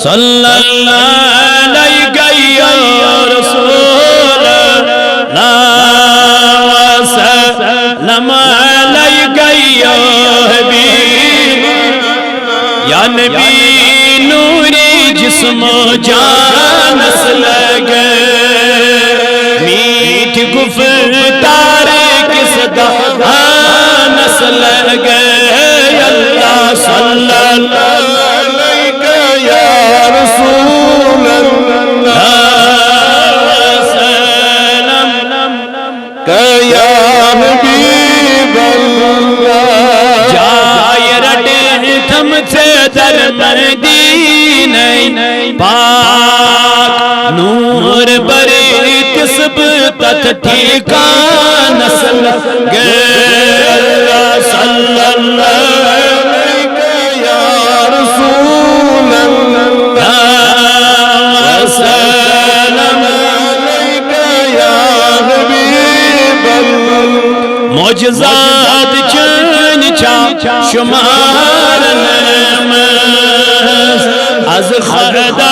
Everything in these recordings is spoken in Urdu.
صلی اللہ علیہ یا رسول اللہ وسلم علیہ یا حبیب یا نبی نوری جسم و جان لگے میٹھ گفتار کس دہان لگے اللہ صلی اللہ علیہ یا رسول اللہ وسلم یا حبیب اللہ جائے رٹے تھم سے در مدینہ پاک نور بری تسب تت ٹھیکان نسل گئے اللہ صلی اللہ علیہ یا رسول اللہ وسلم علیہ یا حبیب اللہ معجزات چن چا شمار نمز از خدا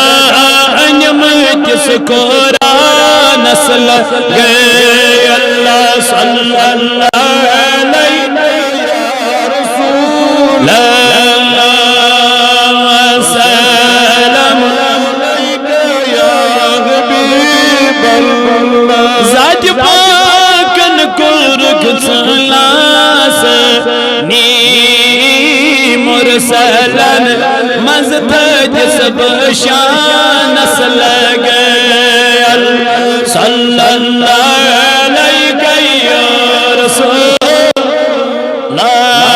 انم جس کو را نسل گئے اللہ صلی اللہ علیہ یا رسول اللہ وسلم علیہ یا حبیب اللہ ذات پاکن کو رکھلاس نی مرسلن مزد جس بشان نسل گئے صلی اللہ علیہ یا رسول اللہ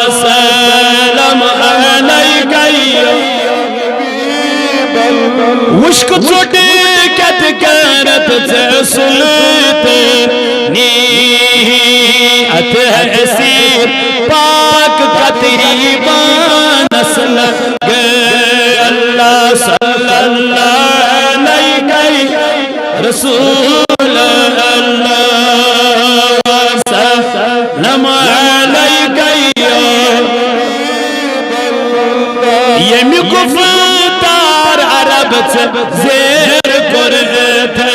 وسلم علیہ یا حبیب اللہ وشک چھوٹے کت کرت سے سلطے نیت حسیر پاک قطریبان نسل گئے اللہ صلی اللہ علیہ رسول اللہ وسلم علیہ یا یمی گفتار عرب سے زیر کرتے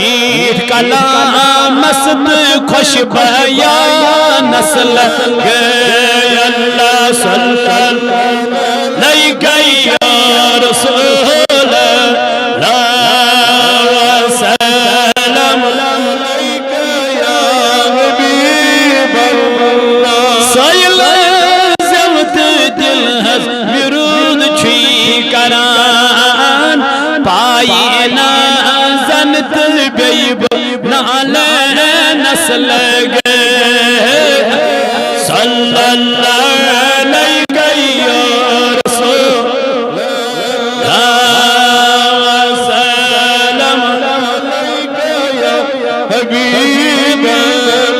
میٹھ کلام مست خوش بیان نسل گئے اللہ صلی اللہ علیہ یا رسول اللہ وسلم علیہ یا حبیب اللہ سائل زمت دل ہز مرود چھوئی کران پائینا زنت بیب نالے نسل گئے صلی اللہ علیہ یا رسول اللہ وسلم علیہ یا حبیب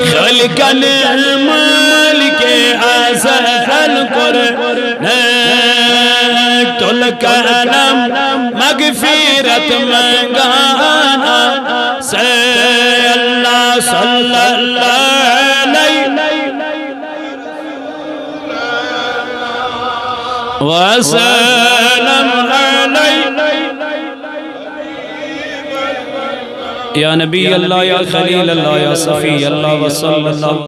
خلق الملک ازل قرن تل کرم مغفرت منگانا سے اللہ صلی اللہ علیہ وسلم علیہ یا نبی اللہ یا خلیل اللہ یا صفی اللہ وصلی اللہ